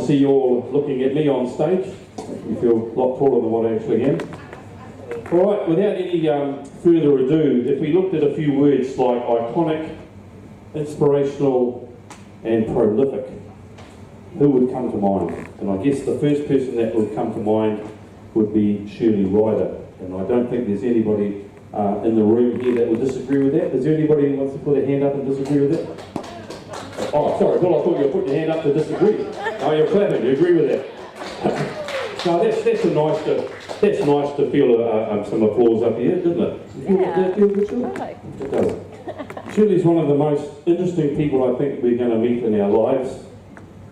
see you all looking at me on stage. You feel a lot taller than what I actually am. All right, without any further ado, if we looked at a few words like iconic, inspirational and prolific, who would come to mind? And I guess the first person that would come to mind would be Shirley Ryder. And I don't think there's anybody in the room here that would disagree with that. Is there anybody who wants to put a hand up and disagree with that? Oh, sorry, Bill, I thought you were putting your hand up to disagree. Oh, you're clapping, you agree with that. No, that's nice to feel some applause up here, isn't it? Yeah. Does that feel good, Shirley? Right. It does. Shirley's one of the most interesting people I think we're going to meet in our lives.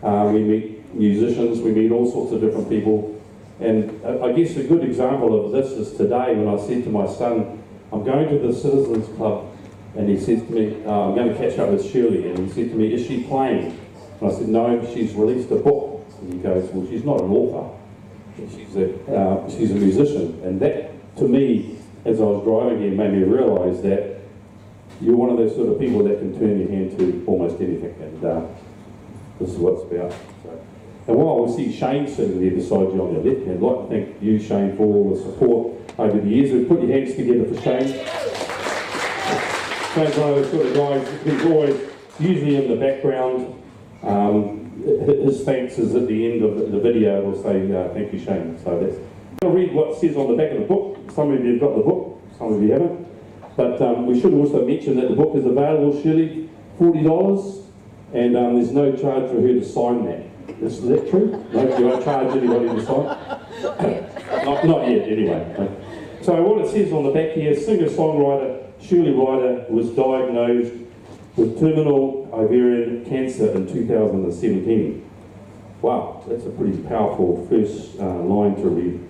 We meet musicians, we meet all sorts of different people. And I guess a good example of this is today when I said to my son, I'm going to the Citz Club, and he says to me, I'm going to catch up with Shirley, and he said to me, is she playing? And I said, no, she's released a book. And he goes, well, she's not an author, she's a musician. And that, to me, as I was driving here, made me realise that you're one of those sort of people that can turn your hand to almost anything, and this is what it's about. So, and while we see Shane sitting there beside you on your left hand, I'd like to thank you, Shane, for all the support over the years. Put your hands together for Shane. Shane's one of those sort of guys who's always usually in the background. His thanks is at the end of the video. We'll say thank you, Shane. So that's. I'll read what it says on the back of the book. Some of you have got the book, some of you haven't. But we should also mention that the book is available, Shirley, $40, and there's no charge for her to sign that. Is that true? No, you won't charge anybody to sign? Not yet, anyway. So what it says on the back here, singer-songwriter Shirley Ryder was diagnosed with terminal ovarian cancer in 2017. Wow, that's a pretty powerful first line to read.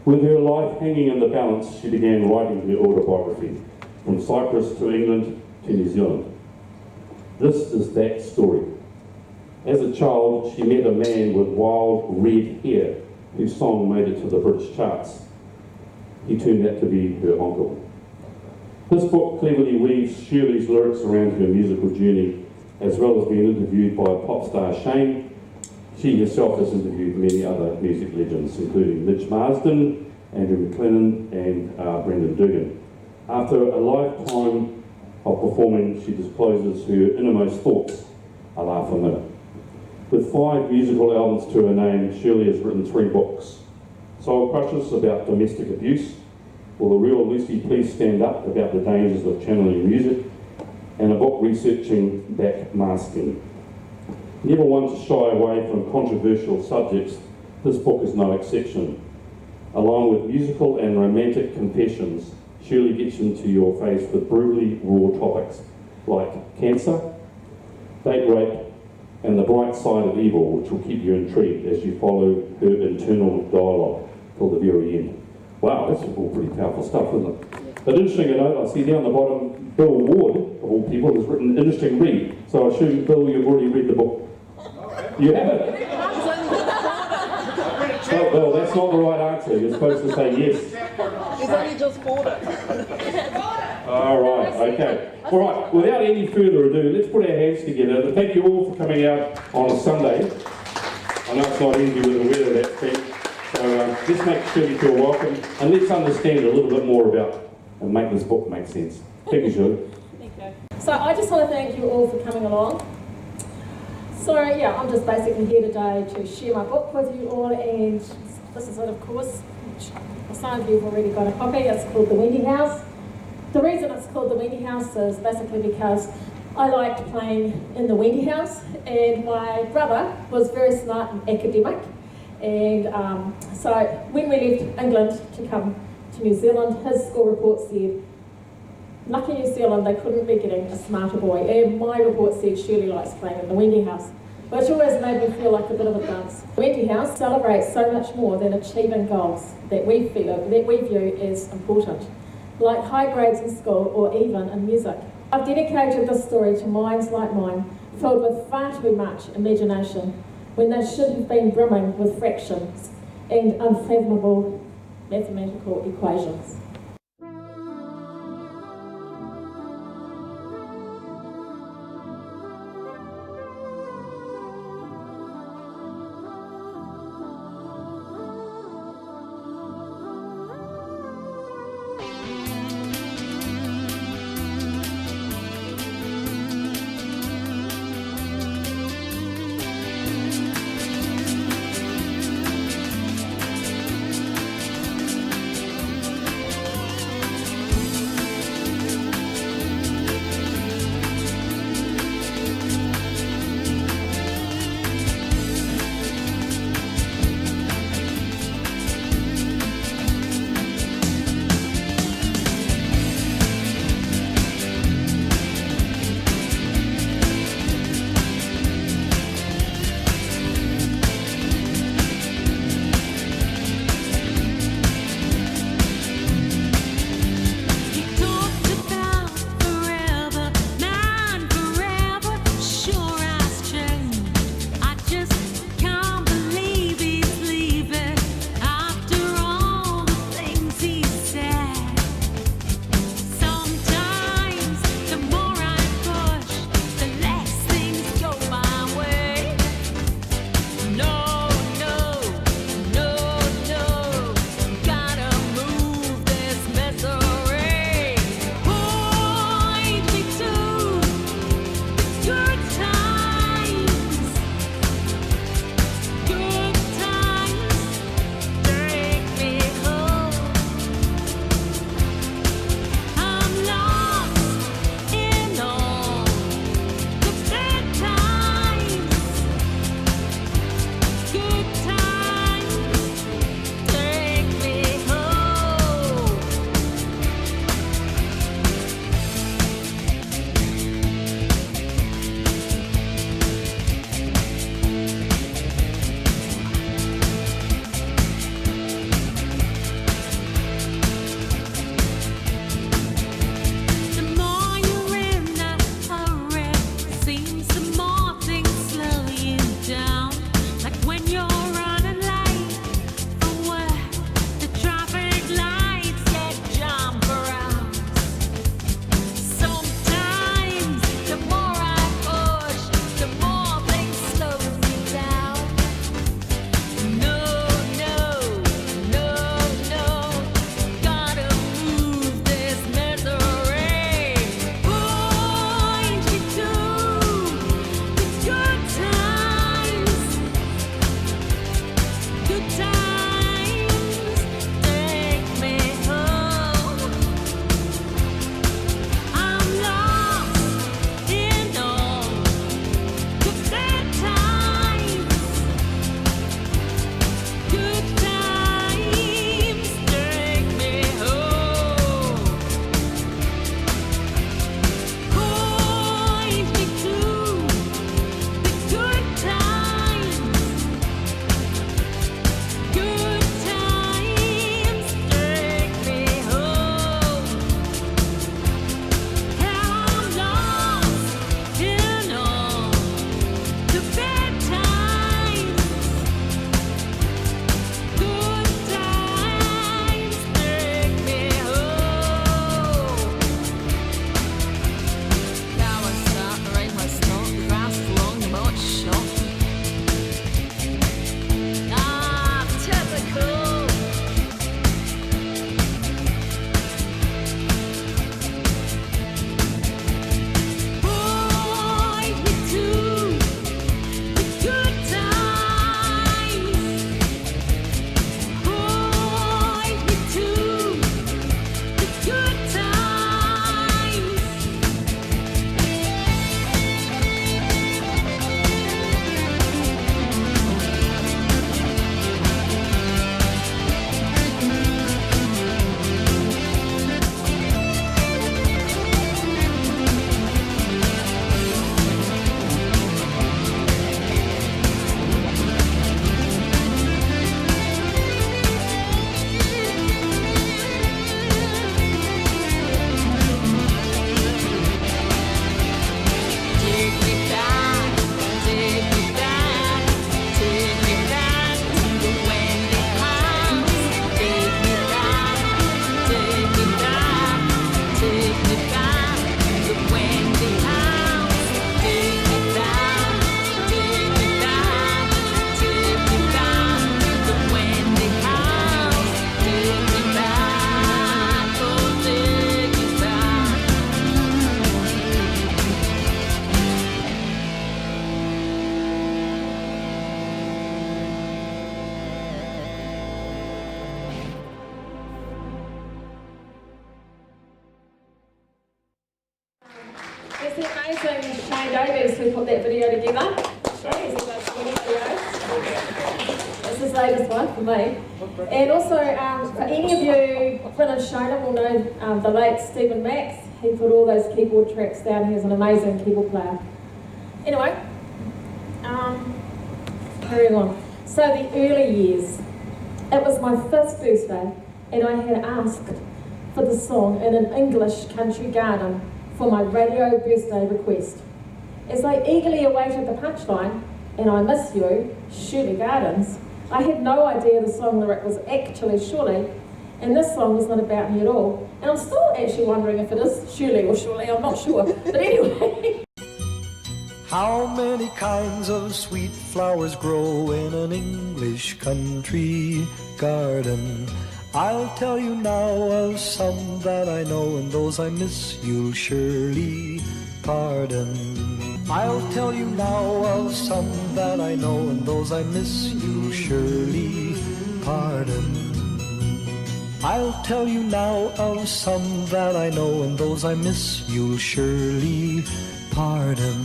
With her life hanging in the balance, she began writing her autobiography, from Cyprus to England to New Zealand. This is that story. As a child, she met a man with wild red hair, whose song made it to the British charts. He turned out to be her uncle. This book cleverly weaves Shirley's lyrics around her musical journey, as well as being interviewed by pop star Shane. She herself has interviewed many other music legends, including Mitch Marsden, Andrew McLennan, and Brendan Dugan. After a lifetime of performing, she discloses her innermost thoughts a laugh a minute. With 5 musical albums to her name, Shirley has written 3 books. Soul Crushes about domestic abuse, Will the Real Lucy Please Stand Up about the dangers of channeling music, and a book researching backmasking. Never one to shy away from controversial subjects, this book is no exception. Along with musical and romantic confessions, Shirley gets into your face with brutally raw topics like cancer, date rape, and the bright side of evil, which will keep you intrigued as you follow her internal dialogue till the very end. Wow, that's all pretty powerful stuff, isn't it? But interesting to note, I see down the bottom, Bill Ward, of all people, has written interesting read. So I assume, Bill, you've already read the book. You haven't? Oh, Bill, that's not the right answer. You're supposed to say yes. He's only just bought it. All right, okay. All right, without any further ado, let's put our hands together. But thank you all for coming out on a Sunday. I know it's not easy with the weather that's been. So let's make Shirley feel welcome, and let's understand a little bit more about and make this book make sense. Thank you, Shirley. Thank you. So I just want to thank you all for coming along. So yeah, I'm just basically here today to share my book with you all, and this is it, of course. Some of you have already got a copy. It's called The Wendy House. The reason it's called The Wendy House is basically because I liked playing in the Wendy House, and my brother was very smart and academic. And so when we left England to come to New Zealand, his school report said, lucky New Zealand, they couldn't be getting a smarter boy. And my report said Shirley likes playing in the Wendy House, which always made me feel like a bit of a dunce. The Wendy House celebrates so much more than achieving goals that we view as important, like high grades in school or even in music. I've dedicated this story to minds like mine, filled with far too much imagination, when they should have been brimming with fractions and unfathomable mathematical equations. video together. This is the latest one for me. And also, for any of you been in Shona will know the late Stephen Max. He put all those keyboard tracks down. He's an amazing keyboard player. Anyway, carrying on. So the early years. It was my first birthday, and I had asked for the song in an English country garden for my radio birthday request. As I eagerly awaited the punchline, and I miss you, Shirley Gardens, I had no idea the song lyric was actually Shirley, and this song was not about me at all. And I'm still actually wondering if it is Shirley or Shirley, I'm not sure. But anyway. How many kinds of sweet flowers grow in an English country garden? I'll tell you now of some that I know, and those I miss you'll surely pardon. I'll tell you now of some that I know, and those I miss you'll surely pardon. I'll tell you now of some that I know, and those I miss you'll surely pardon.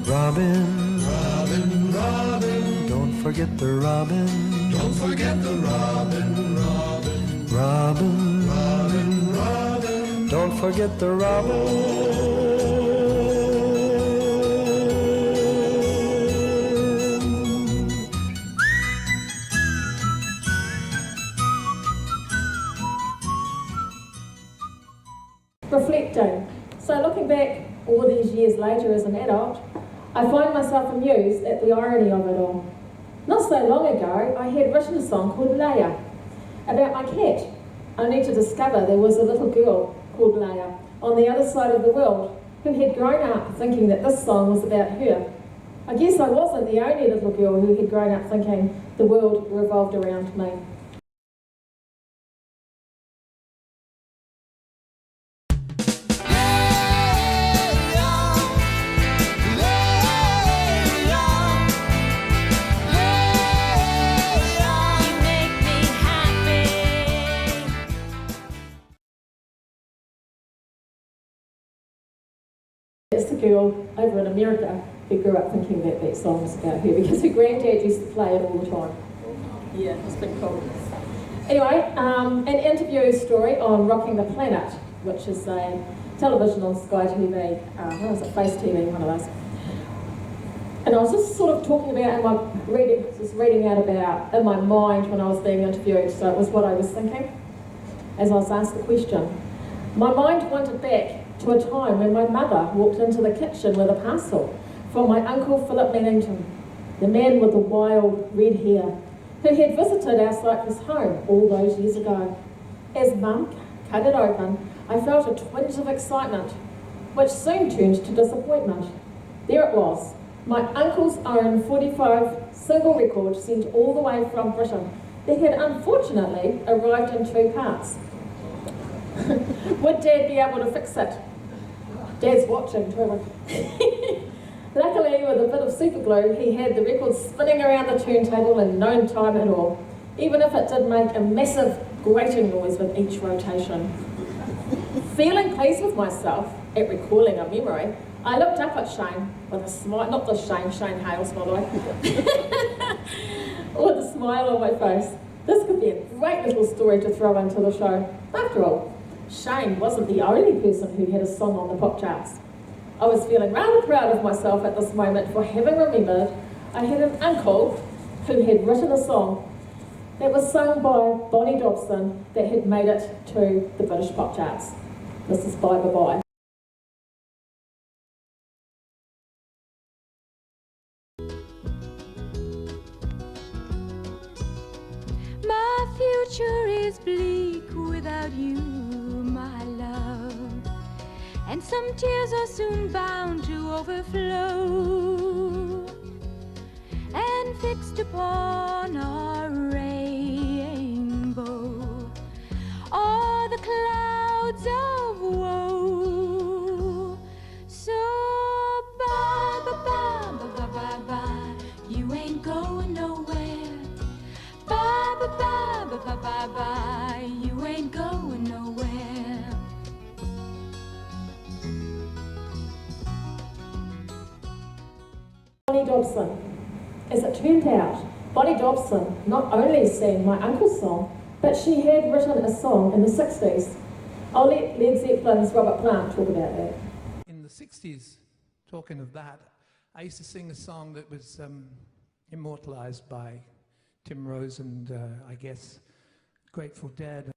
Robin, Robin, Robin, don't forget the robin. Don't forget the robin, Robin. Robin, Robin, Robin, don't forget the robin. Reflecting. So looking back all these years later as an adult, I find myself amused at the irony of it all. Not so long ago, I had written a song called Leia, about my cat, only to discover there was a little girl called Leia on the other side of the world who had grown up thinking that this song was about her. I guess I wasn't the only little girl who had grown up thinking the world revolved around me. It's the girl over in America who grew up thinking that that song was about her because her granddad used to play it all the time. Yeah, it's been cool. Anyway, an interview story on Rocking the Planet, which is a television on Sky TV, what was it, Face TV, one of those. And I was just sort of talking about, reading out about in my mind when I was being interviewed, so it was what I was thinking as I was asked the question. My mind wandered back to a time when my mother walked into the kitchen with a parcel from my uncle Philip Mannington, the man with the wild red hair, who had visited our Cyprus home all those years ago. As Mum cut it open, I felt a twinge of excitement, which soon turned to disappointment. There it was, my uncle's own 45 single record sent all the way from Britain that had unfortunately arrived in 2 parts. Would Dad be able to fix it? Dad's watching too. Luckily, with a bit of super glue, he had the record spinning around the turntable in no time at all, even if it did make a massive grating noise with each rotation. Feeling pleased with myself at recalling a memory, I looked up at Shane with a smile, not the Shane Hales, by the way, with a smile on my face. This could be a great little story to throw into the show. After all, Shane wasn't the only person who had a song on the pop charts. I was feeling rather proud of myself at this moment for having remembered I had an uncle who had written a song that was sung by Bonnie Dobson that had made it to the British pop charts. This is Bye Bye Bye. My future is bleak without you, my love, and some tears are soon bound to overflow, and fixed upon our rainbow are the clouds of woe. So bye, bye, bye, bye, bye, bye, bye, you ain't going nowhere. Bye, bye, bye, bye, bye, bye, bye, you ain't going nowhere. Bonnie Dobson. As it turned out, Bonnie Dobson not only sang my uncle's song, but she had written a song in the 60s. I'll let Led Zeppelin's Robert Plant talk about that. In the 60s, talking of that, I used to sing a song that was immortalized by Tim Rose and, I guess, Grateful Dead.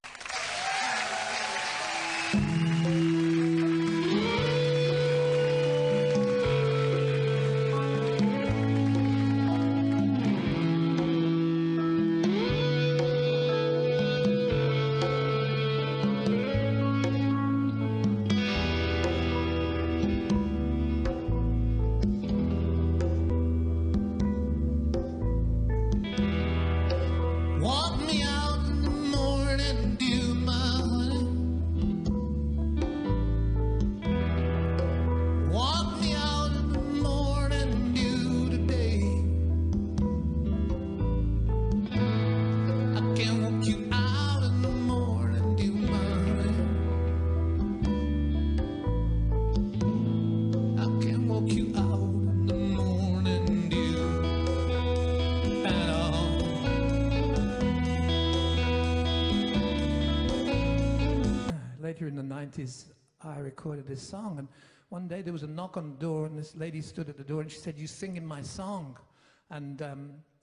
Walk me out in the morning dew, my honey. Walk me out in the morning dew today. I can walk you out in the morning dew, my honey. I can walk you out in the morning dew. Later in the 90s, I recorded this song, and one day there was a knock on the door, and this lady stood at the door, and she said, "You sing in my song." And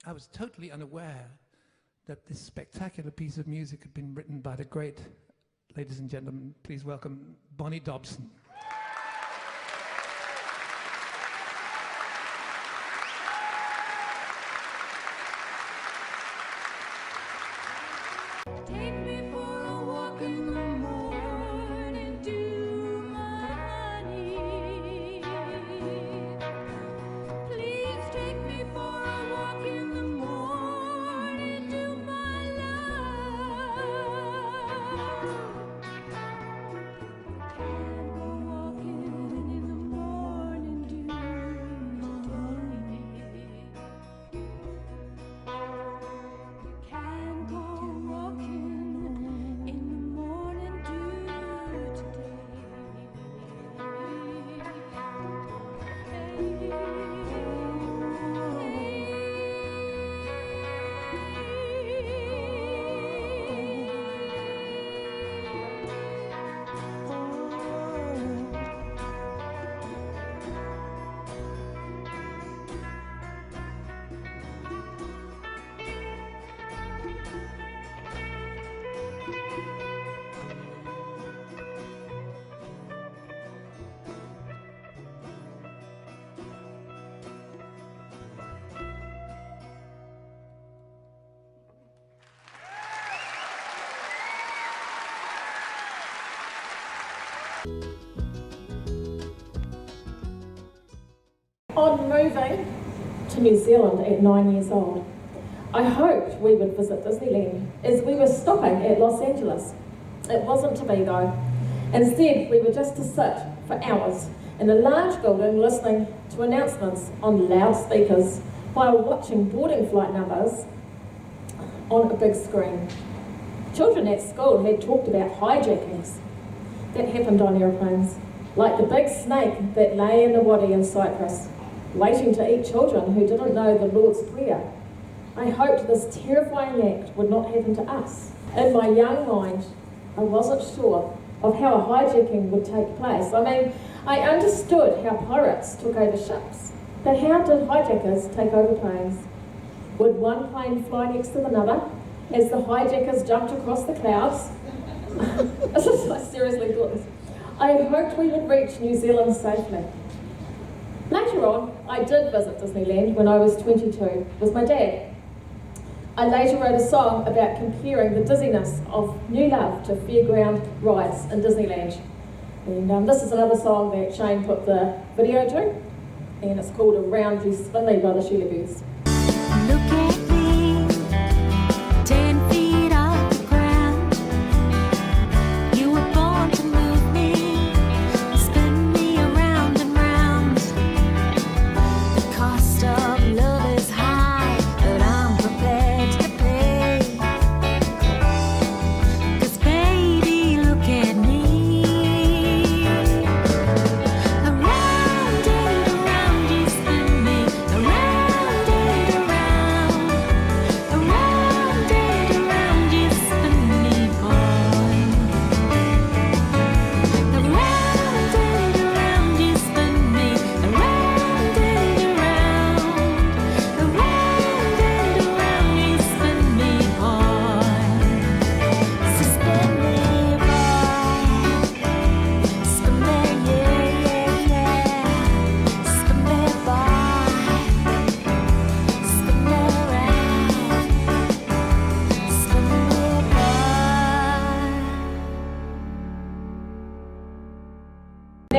I was totally unaware that this spectacular piece of music had been written by the great, ladies and gentlemen, please welcome Bonnie Dobson. Take me for a walk in the morning dew, my honey. Please take me for a walk in the morning dew, my love. Can go walking in the morning dew, can go walking in the morning dew today. On moving to New Zealand at 9 years old, I hoped we would visit Disneyland as we were stopping at Los Angeles. It wasn't to be though. Instead, we were just to sit for hours in a large building listening to announcements on loudspeakers while watching boarding flight numbers on a big screen. Children at school had talked about hijackings that happened on aeroplanes, like the big snake that lay in the wadi in Cyprus, waiting to eat children who didn't know the Lord's Prayer. I hoped this terrifying act would not happen to us. In my young mind, I wasn't sure of how a hijacking would take place. I mean, I understood how pirates took over ships, but how did hijackers take over planes? Would one plane fly next to another as the hijackers jumped across the clouds? I seriously thought this. I hoped we would reach New Zealand safely. Later on, I did visit Disneyland when I was 22 with my dad. I later wrote a song about comparing the dizziness of New Love to fairground rides in Disneyland. And this is another song that Shane put the video to, and it's called Around You Spin Me by the Shirley Ryder. Look at me, 10 feet off the ground. You were born to move me, spin me around and round. The cost of love is high, but I'm prepared to pay. 'Cause baby, look at me. Around you spin me, around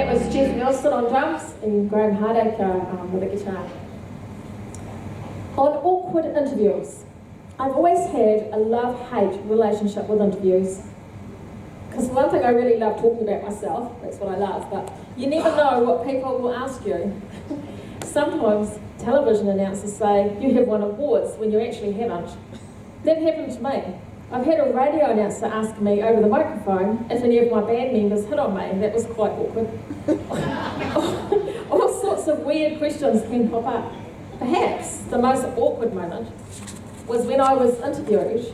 that was Jeff Nelson on drums and Graham Hardacre with the guitar. On awkward interviews, I've always had a love-hate relationship with interviews. Because one thing I really love talking about myself, that's what I love, but you never know what people will ask you. Sometimes television announcers say you have won awards when you actually haven't. That happened to me. I've had a radio announcer ask me over the microphone if any of my band members hit on me. That was quite awkward. All sorts of weird questions can pop up. Perhaps the most awkward moment was when I was interviewed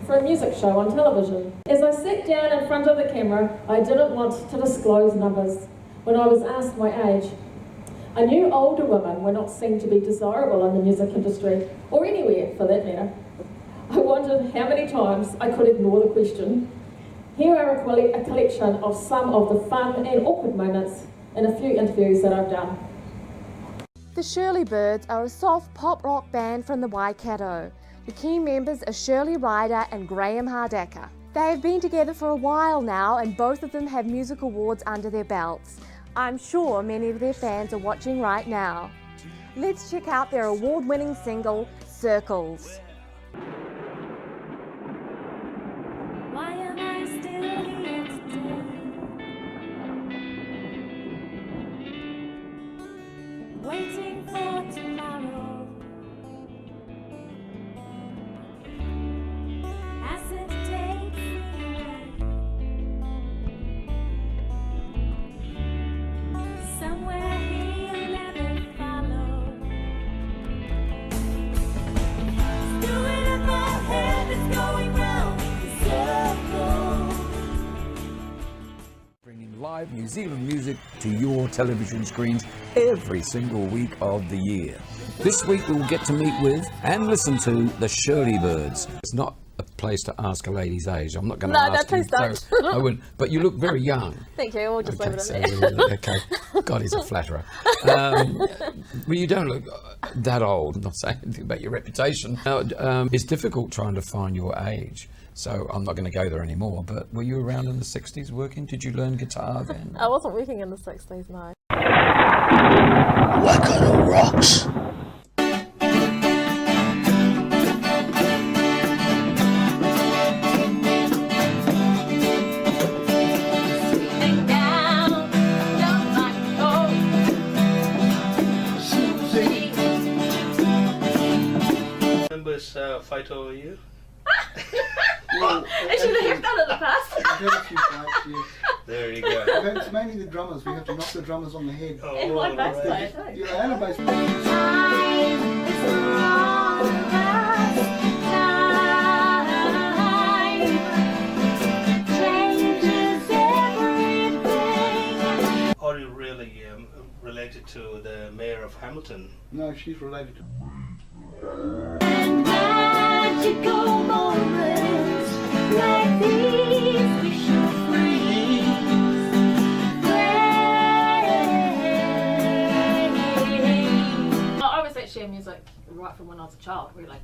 for a music show on television. As I sat down in front of the camera, I didn't want to disclose numbers. When I was asked my age, I knew older women were not seen to be desirable in the music industry, or anywhere for that matter. I wondered how many times I could ignore the question. Here are a collection of some of the fun and awkward moments in a few interviews that I've done. The Shirley Birds are a soft pop rock band from the Waikato. The key members are Shirley Ryder and Graham Hardacre. They have been together for a while now and both of them have music awards under their belts. I'm sure many of their fans are watching right now. Let's check out their award-winning single, Circles. Why am I still here today? Waiting for tomorrow. As it takes me away. Somewhere he'll never follow. Doing in my head is going round in circles. Bringing live New Zealand music to your television screens every single week of the year. This week we'll get to meet with and listen to the Shirley Birds. It's not a place to ask a lady's age. I'm not going to ask you. please don't. No, I wouldn't. But you look very young. Thank you, we'll just leave it so, at that. okay. God, he's a flatterer. Well, you don't look that old. I'm not saying anything about your reputation. It's difficult trying to find your age. So I'm not going to go there anymore. But were you around in the 60s working? Did you learn guitar then? I wasn't working in the 60s, no. Waikato rocks. Members fight over you? Actually, they have done it in the past. I've had a few fights, yes. There you go. It's mainly the drummers. We have to knock the drummers on the head. Oh, And one bass right. player too. Yeah, and a bass player. Time is the wrong time changes everything. Are you really related to the mayor of Hamilton? No, she's related to. And magical moments like these we should freeze. I was actually in music right from when I was a child, really.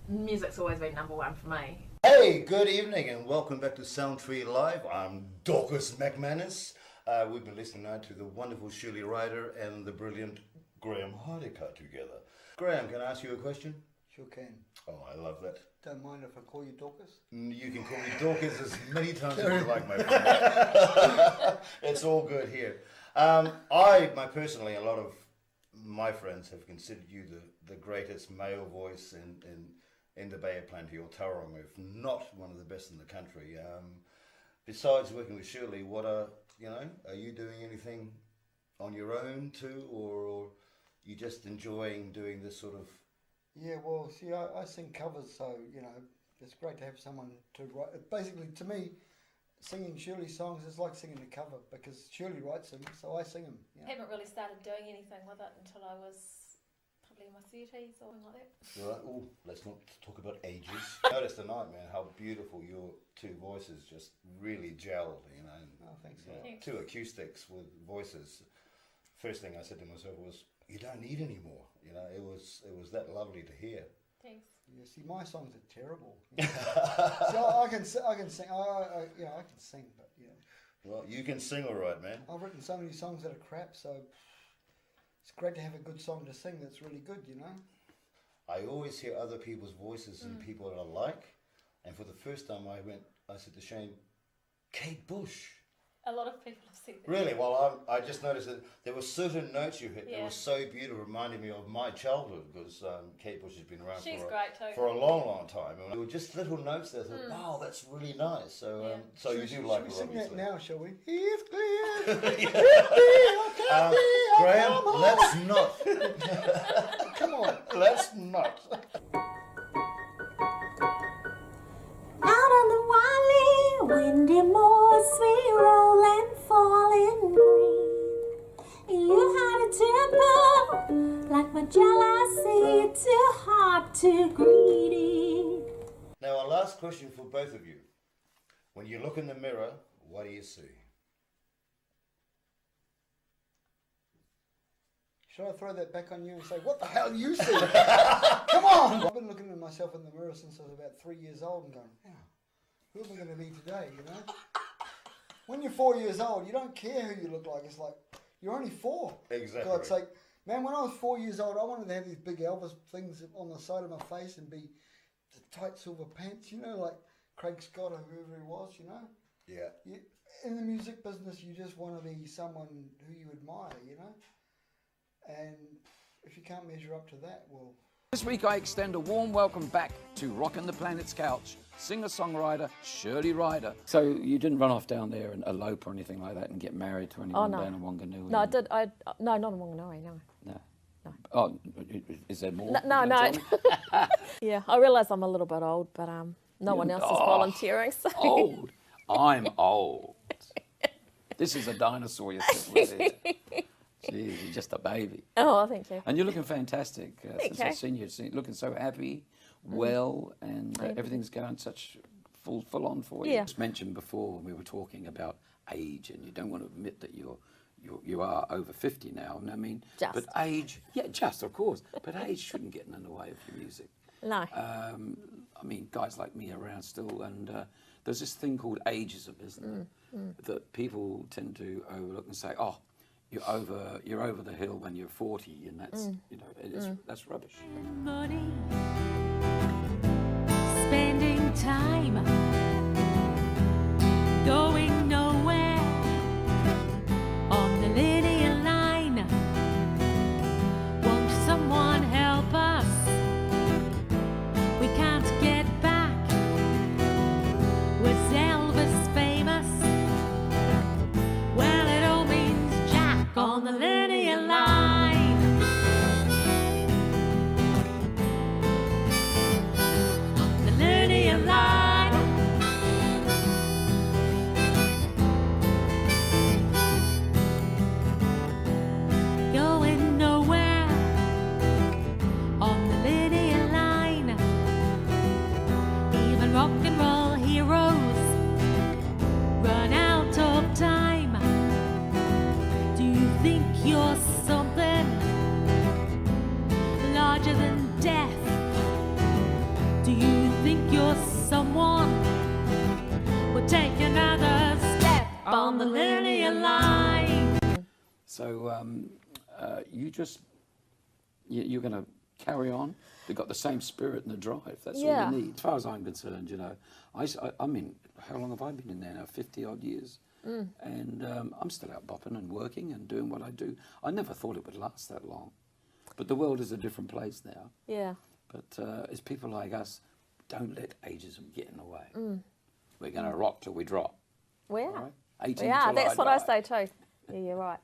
Music's always been number one for me. Hey, good evening and welcome back to Sound Tree Live. I'm Dorcas McManus. We've been listening now to the wonderful Shirley Ryder and the brilliant Graham Hardacre together. Graham, can I ask you a question? Sure can. Oh, I love that. Don't mind if I call you Dorcas? You can call me Dorcas as many times as you like, my friend. It's all good here. Personally, a lot of my friends have considered you the greatest male voice in the Bay of Plenty or Tauranga, if not one of the best in the country. Besides working with Shirley, are you doing anything on your own too, or you just enjoying doing this sort of? Yeah, well, see, I sing covers, so, it's great to have someone to write. Basically, to me, singing Shirley's songs is like singing a cover because Shirley writes them, so I sing them. I haven't really started doing anything with it until I was probably in my 30s or something like that. Right. Oh, let's not talk about ages. Notice tonight, man, how beautiful your two voices just really gelled, Oh, thanks. Thanks. Two acoustics with voices. First thing I said to myself was, you don't need any more. It was that lovely to hear. Thanks. Yeah, see, my songs are terrible. See, I can sing. I can sing, but Well, you can sing all right, man. I've written so many songs that are crap, so it's great to have a good song to sing that's really good, you know? I always hear other people's voices and people that I like. And for the first time I said to Shane, Kate Bush. A lot of people have said that. Really? Well, I just noticed that there were certain notes you hit that Yeah. were so beautiful, reminding me of my childhood, because Kate Bush has been around She's great too. for a long, long time. And there were just little notes there. I thought, wow, that's really nice. So, so you do like Should we her, sing that obviously. now, shall we? He's clear. Graham, let's not. Come on. Let's not. Out on the wily, windy moors, we roll and fall in green. You had a temper like my jealousy, too hard, too greedy. Now, our last question for both of you. When you look in the mirror, what do you see? Should I throw that back on you and say, what the hell you see? Come on! I've been looking at myself in the mirror since I was about 3 years old and going, yeah, who am I going to be today, you know? When you're 4 years old, you don't care who you look like. It's like, you're only 4. Exactly. God's sake. Man, when I was 4 years old, I wanted to have these big Elvis things on the side of my face and be the tight silver pants, you know, like Craig Scott or whoever he was, you know? Yeah. In the music business, you just want to be someone who you admire, you know? And if you can't measure up to that, well... This week I extend a warm welcome back to Rockin' the Planet's couch, singer-songwriter Shirley Ryder. So you didn't run off down there and elope or anything like that and get married to anyone down in Wanganui? No, I did. No, not in Wanganui, no. No. Oh, is there more? No. Yeah, I realise I'm a little bit old, but no one else is volunteering. So. Old? I'm old. This is a dinosaur you're sitting with here. Jeez, you're just a baby. Oh, thank you. And you're looking fantastic. Since you. I've seen you, looking so happy, well, and everything's going such full on for you. Yeah. Just mentioned before when we were talking about age, and you don't want to admit that you are over 50 now. And I mean, Just. but age, just of course, but age shouldn't get in the way of your music. No. I mean, guys like me are around still, and there's this thing called ageism, isn't there? That people tend to overlook and say, oh, you're over the hill when you're 40, and that's that's rubbish. Money, spending time, going nowhere on the linear line. Won't someone help us? We can't get back. Was Elvis famous? Well, it all means Jack on the linear line. On the linear line. Going nowhere on the linear line. Even rock and roll heroes run out of time. Do you think you're something larger than death? Do you think you're someone will take another step on the linear line? So you're going to carry on. You've got the same spirit and the drive. That's all you need. As far as I'm concerned, you know, I mean, how long have I been in there now? 50 odd years. And I'm still out bopping and working and doing what I do. I never thought it would last that long. But the world is a different place now. Yeah. But it's people like us, don't let ageism get in the way. We're going to rock till we drop. We are. Right? 18 We are. till That's what I die. say too. Yeah, you're right.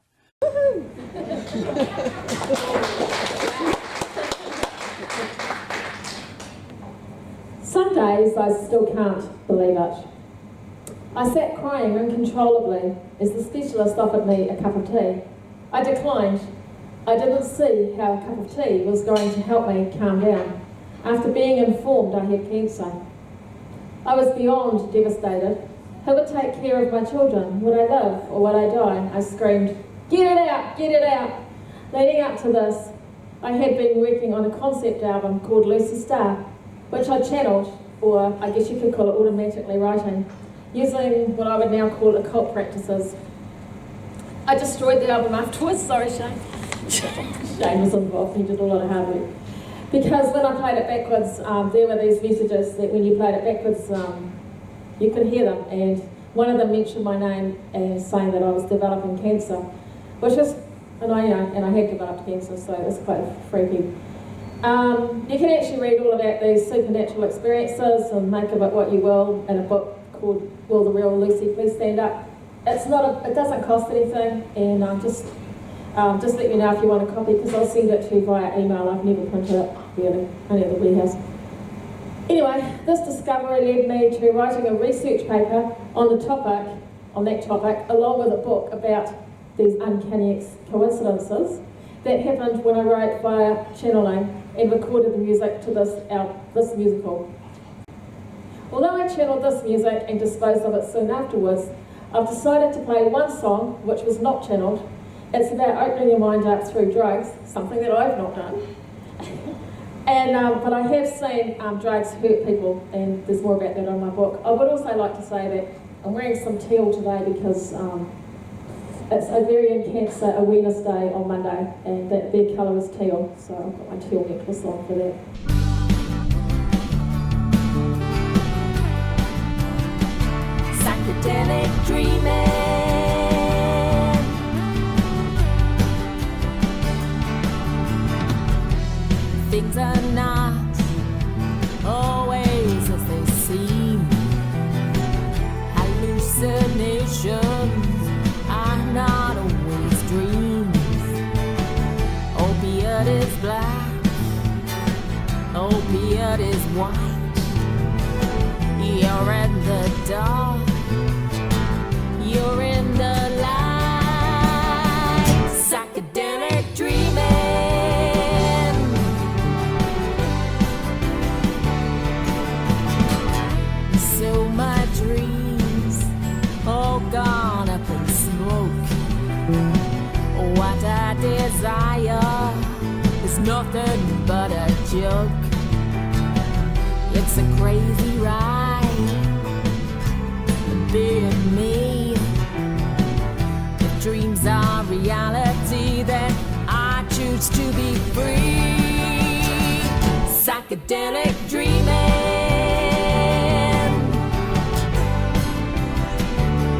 Some days I still can't believe it. I sat crying uncontrollably as the specialist offered me a cup of tea. I declined. I didn't see how a cup of tea was going to help me calm down after being informed I had cancer. I was beyond devastated. Who would take care of my children? Would I live or would I die? I screamed, "Get it out, get it out!" Leading up to this, I had been working on a concept album called Lucy Star, which I channeled, or I guess you could call it automatically writing, using what I would now call occult practices. I destroyed the album afterwards, sorry Shane. Shane was involved, he did a lot of hard work. Because when I played it backwards, there were these messages that when you played it backwards, you could hear them, and one of them mentioned my name as saying that I was developing cancer, which is, and I had developed cancer, so it was quite freaky. You can actually read all about these supernatural experiences and make of it what you will in a book called Will the Real Lucy Please Stand Up. It doesn't cost anything, and just let me know if you want a copy, because I'll send it to you via email. I've never printed it, really, only at the warehouse. Anyway, this discovery led me to writing a research paper on that topic, along with a book about these uncanny coincidences that happened when I wrote via channeling and recorded the music to this musical. Although I channeled this music and disposed of it soon afterwards, I've decided to play one song which was not channeled. It's about opening your mind up through drugs, something that I've not done. But I have seen drugs hurt people, and there's more about that in my book. I would also like to say that I'm wearing some teal today because it's Ovarian Cancer Awareness Day on Monday, and their colour is teal, so I've got my teal necklace on for that. Psychedelic dreaming. Things are not always as they seem. Hallucinations are not always dreams. Opiate is black, opiate is white. You're in the dark, you're in the light. Psychedelic dreaming. So my dreams all gone up in smoke. What I desire is nothing but a joke. It's a crazy ride, being me. If dreams are reality, then I choose to be free. Psychedelic dreaming.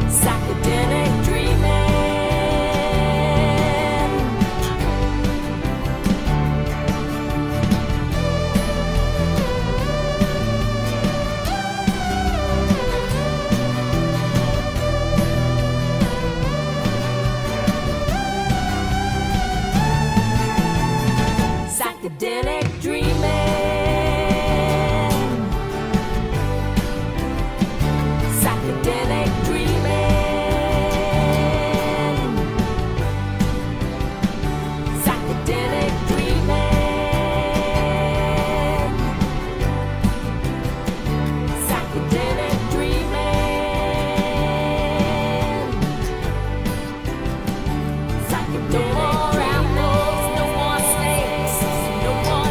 Psychedelic dreaming. Psychedelic dreaming. Psychedelic dreaming. Psychedelic dreaming. Psychedelic dreaming. Psychedelic. No more apples, no more snakes, no more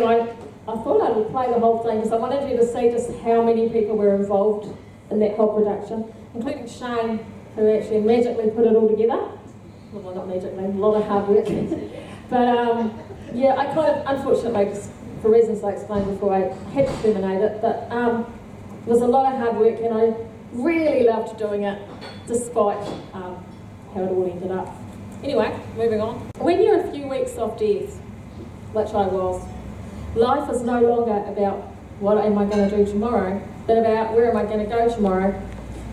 I thought I would play the whole thing because I wanted you to see just how many people were involved in that whole production, including Shane, who actually magically put it all together. Well, not magically, a lot of hard work. But yeah, I kind of, unfortunately, for reasons I explained before, I had to terminate it, but it was a lot of hard work and I really loved doing it, despite how it all ended up. Anyway, moving on. When you're a few weeks off death, which I was, life is no longer about what am I going to do tomorrow, but about where am I going to go tomorrow.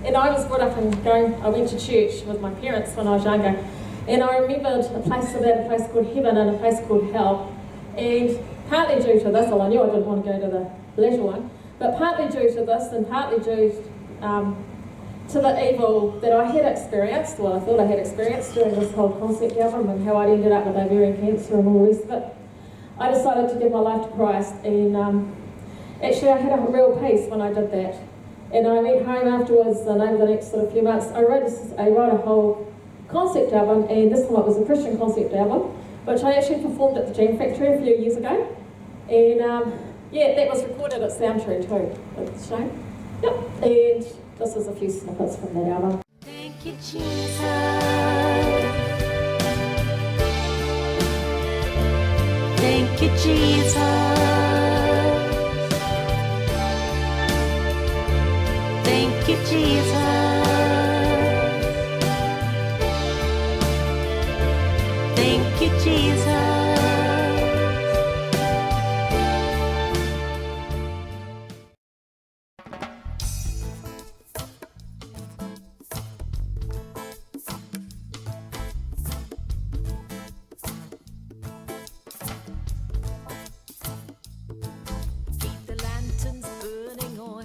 And I was brought up in I went to church with my parents when I was younger, and I remembered a place called heaven and a place called hell. And partly due to this, well, I knew I didn't want to go to the latter one, but partly due to this and partly due to the evil that I had experienced, well, I thought I had experienced during this whole concept album and how I'd ended up with ovarian cancer and all the rest of it, I decided to give my life to Christ. And actually I had a real peace when I did that. And I went home afterwards, and over the next sort of few months, I wrote a whole concept album, and this time it was a Christian concept album, which I actually performed at the Jam Factory a few years ago. And yeah, that was recorded at Soundtree too, with Shane. Yep, and this is a few snippets from that album. Thank you, Jesus. Thank you, Jesus. Thank you, Jesus. Thank you, Jesus. Keep the lanterns burning oil.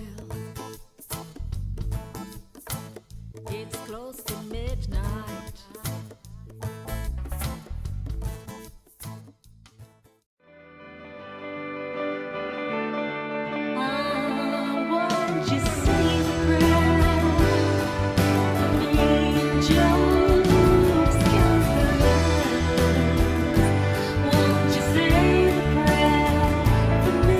It's close to midnight. Won't you say the prayer? Angels won't you say the prayer for me?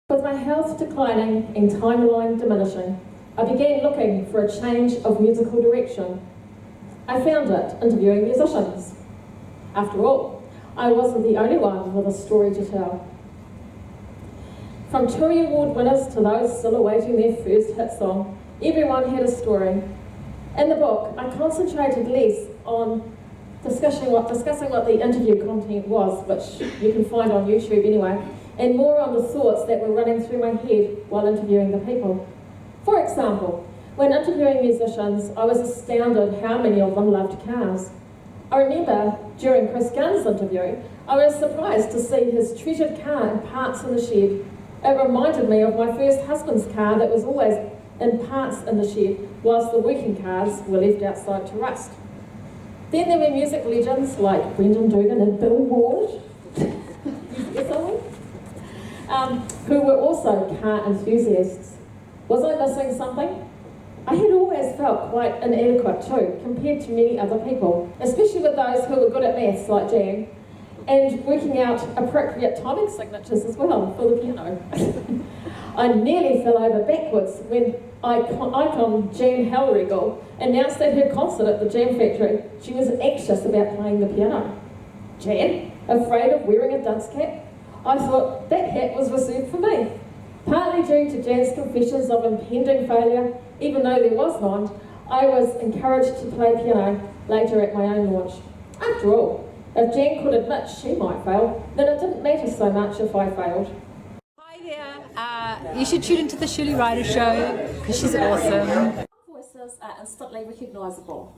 With my health declining and timeline diminishing, I began looking for a change of musical direction. I found it interviewing musicians. After all, I wasn't the only one with a story to tell. From Tony Award winners to those still awaiting their first hit song, everyone had a story. In the book, I concentrated less on discussing what the interview content was, which you can find on YouTube anyway, and more on the thoughts that were running through my head while interviewing the people. For example, when interviewing musicians, I was astounded how many of them loved cars. I remember during Chris Gunn's interview, I was surprised to see his treasured car in parts in the shed. It reminded me of my first husband's car that was always in parts in the shed, whilst the working cars were left outside to rust. Then there were music legends like Brendan Dugan and Bill Ward, who were also car enthusiasts. Was I missing something? I had always felt quite inadequate too, compared to many other people, especially with those who were good at maths like Jan, and working out appropriate timing signatures as well for the piano. I nearly fell over backwards when icon Jan Hellriegel announced at her concert at the Jam Factory she was anxious about playing the piano. Jan, afraid of wearing a dunce cap? I thought that hat was reserved for me. Partly due to Jan's confessions of impending failure, even though there was none, I was encouraged to play piano later at my own launch. After all, if Jan could admit she might fail, then it didn't matter so much if I failed. Hi there. You should tune into the Shirley Ryder show because she's awesome. Voices are instantly recognisable,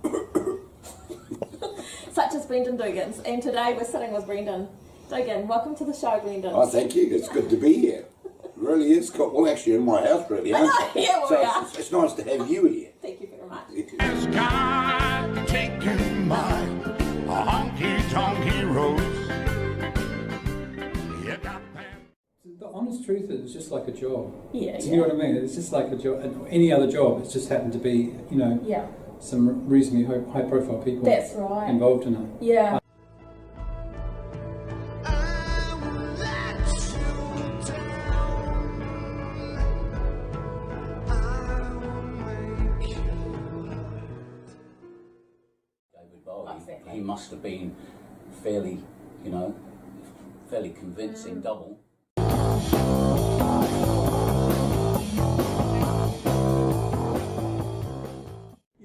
such as Brendan Dugan's, and today we're sitting with Brendan. Dugan, welcome to the show, Brendan. Oh, thank you. It's good to be here. It really is. Well, actually, in my house, really. I know, yeah, so it's nice to have you here. Thank you very much. got taken by a honky-tonky road. The honest truth is, it's just like a job. Yeah, Do you know what I mean? It's just like a job. Any other job, it's just happened to be, you know, Yeah. some reasonably high-profile people That's right. involved in it. Yeah. He must have been fairly, you know, fairly convincing double. You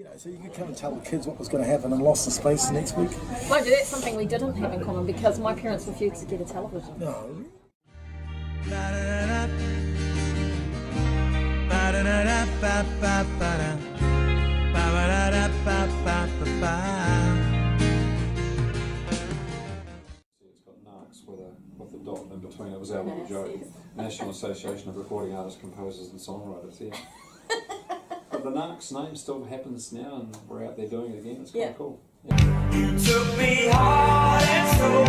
know, so you could kind of tell the kids what was going to happen in Lost in Space next week. Mind you, that's something we didn't have in common because my parents refused to get a television. No. With the dot in between, it was our little joke. National Association of Recording Artists, Composers and Songwriters, yeah. But the Narcs name still happens now and we're out there doing it again, it's quite cool. Yeah. You took me heart and soul,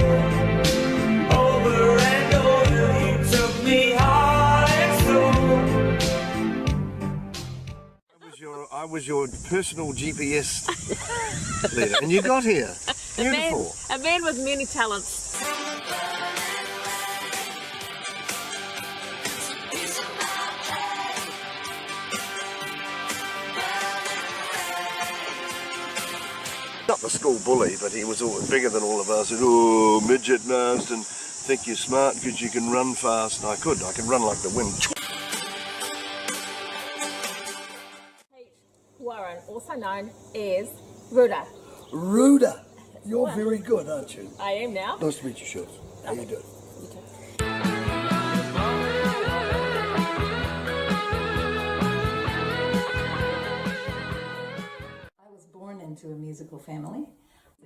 over and over. You took me heart and soul. I was your personal GPS leader, and you got here. Beautiful. A man with many talents. Not the school bully, but he was bigger than all of us. And, oh, midget nosed, and think you're smart because you can run fast. And I can run like the wind. Warren, also known as Ruda. Ruda, you're very good, aren't you? I am now. Nice to meet you, Shirley. How you doing? Born into a musical family.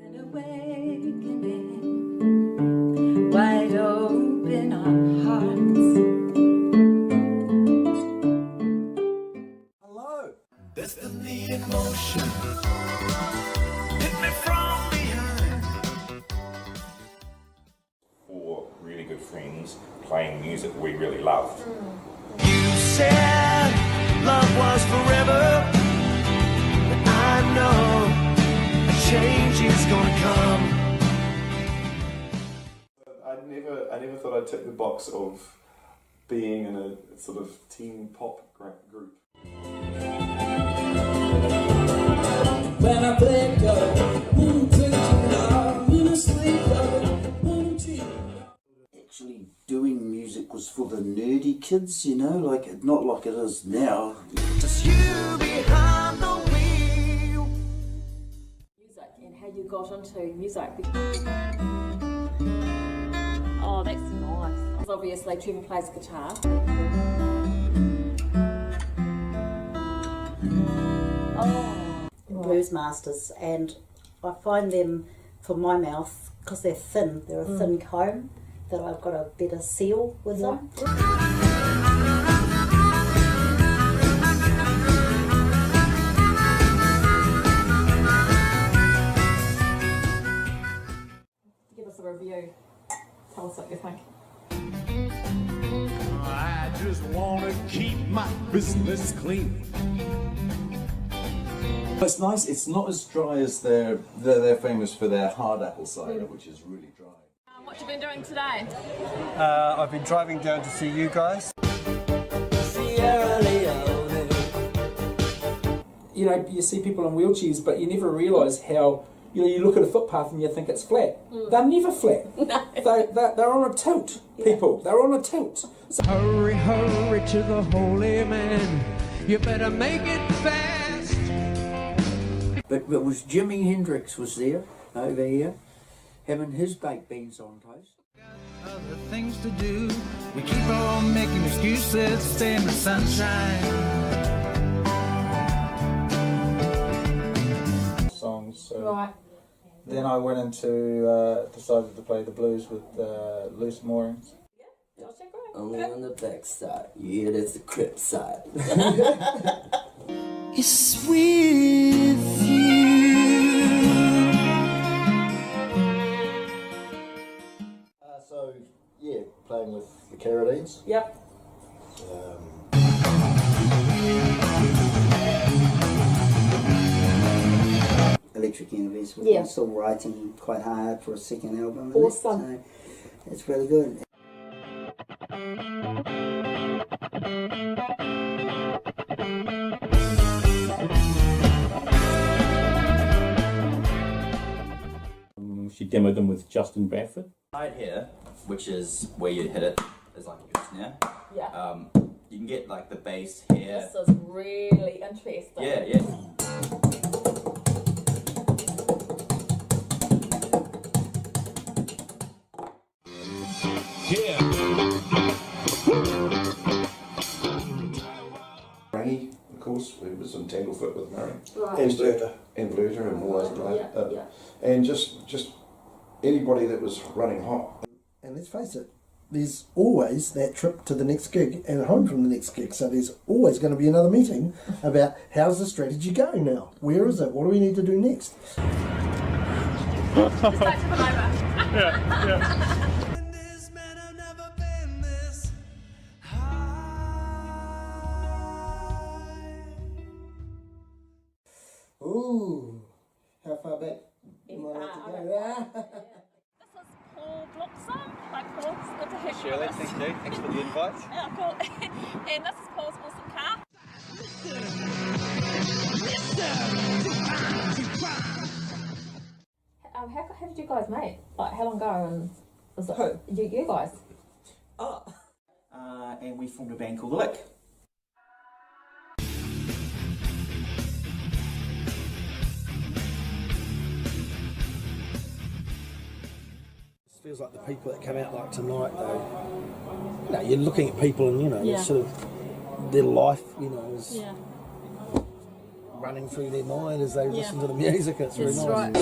An awakening, wide open our hearts. Hello. Destiny in motion. Hit me from behind. Four really good friends playing music we really loved. You said love was forever. I know a change is gonna come. I never thought I'd tick the box of being in a sort of teen pop group. When I think Actually, doing music was for the nerdy kids, you know, like not like it is now. Just you behind the wheel. Music and how you got into music. Oh, that's nice. Because obviously Trevor plays guitar. Oh. Blues masters, and I find them for my mouth because they're thin. They're a thin comb that I've got a better seal with them. Give us a review. Tell us what you think. I just want to keep my business clean. It's nice. It's not as dry as they're famous for their hard apple cider, which is really dry. What you been doing today? I've been driving down to see you guys. You know, you see people in wheelchairs, but you never realise how, you know, you look at a footpath and you think it's flat. They're never flat. They're on a tilt, people. They're on a tilt. Hurry, hurry to the holy man. You better make it fast. But it was Jimi Hendrix was there, over here, having his baked beans on toast. Other things to do. We keep on making excuses, stay in the sunshine. Songs. So Right. then I went into, decided to play the blues with Loose Moorings. Only on the back side. Yeah, that's the crip side. It's with you. playing with the Carradines. Yep. Electric Universe. Yeah. I'm still writing quite hard for a second album. Awesome. So it's really good. She demoed them with Justin Bradford. Right here, which is where you hit it, is like a good snare. Yeah. You can get like the bass here. This is really interesting. Yeah, yeah. Granny, of course, who was in Tanglefoot with Murray. Right. And Blurter and all those and just anybody that was running hot. And let's face it, there's always that trip to the next gig and home from the next gig. So there's always going to be another meeting about how's the strategy going now? Where is it? What do we need to do next? Ooh, how far back am I allowed to go? Paul Bloxham. Hi Paul, it's good to have you Shirley, with us. thank you. Thanks for the invite. Yeah, cool. And this is Paul's awesome car. How did you guys meet? Like, how long ago? And was it who? You guys? Oh. And we formed a band called The Lick. It feels like the people that come out like tonight, though, you know, you're looking at people and, you know, Yeah. sort of their life, you know, is running through their mind as they listen to the music. It's really nice. Right.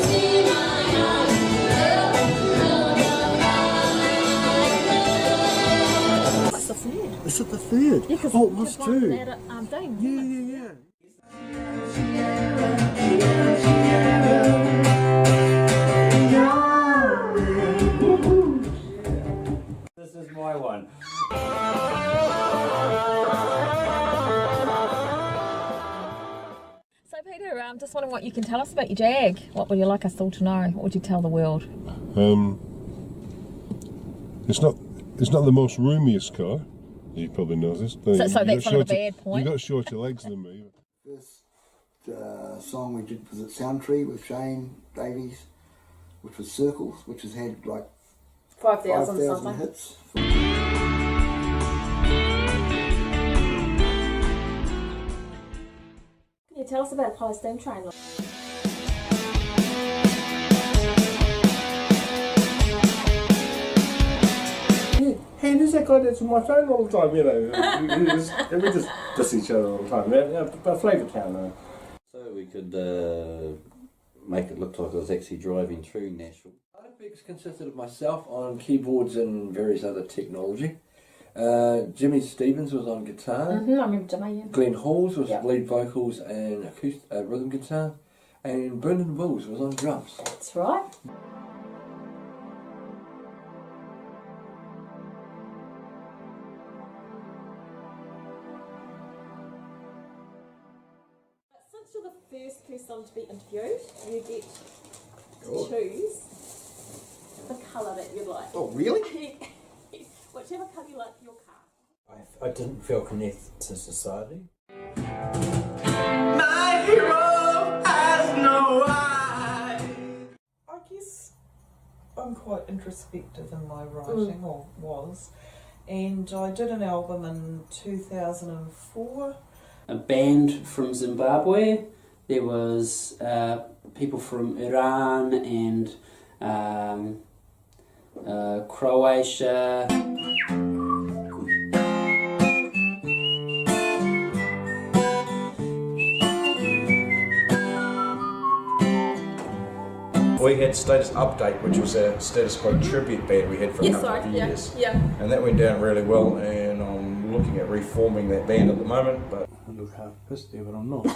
It's the third. Is it the third? Yeah, 'cause oh, it was you've too. won that at, Dean, Yeah. This is my one. So Peter, just wondering what you can tell us about your Jag. What would you like us all to know? What would you tell the world? It's not the most roomiest car. You probably know this. So that's not a bad point. You got shorter legs than me. First song we did was at Soundtree with Shane Davies, which was Circles, which has had like 5,000 something hits. Can you tell us about Apollo Steam Train? Hey, who's that guy that's on my phone all the time, you know? And we just diss each other all the time. Yeah, but Flavour Town. So we could make it look like I was actually driving through Nashville. Autobiography consisted of myself on keyboards and various other technology. Jimmy Stevens was on guitar. I remember Jimmy, yeah. Glenn Halls was lead vocals and rhythm guitar. And Brendan Wills was on drums. That's right. Since you're the first person to be interviewed, you get to choose the colour that you'd like. Oh, really? Whichever colour you like for your car. I didn't feel connected to society. My hero has no eyes. I guess I'm quite introspective in my writing, or was, and I did an album in 2004. A band from Zimbabwe. There was people from Iran and Croatia. We had Status Update, which was a Status Quo tribute band we had for a couple of years. And that went down really well, and I'm looking at reforming that band at the moment. But I look half pissed there, but I'm not.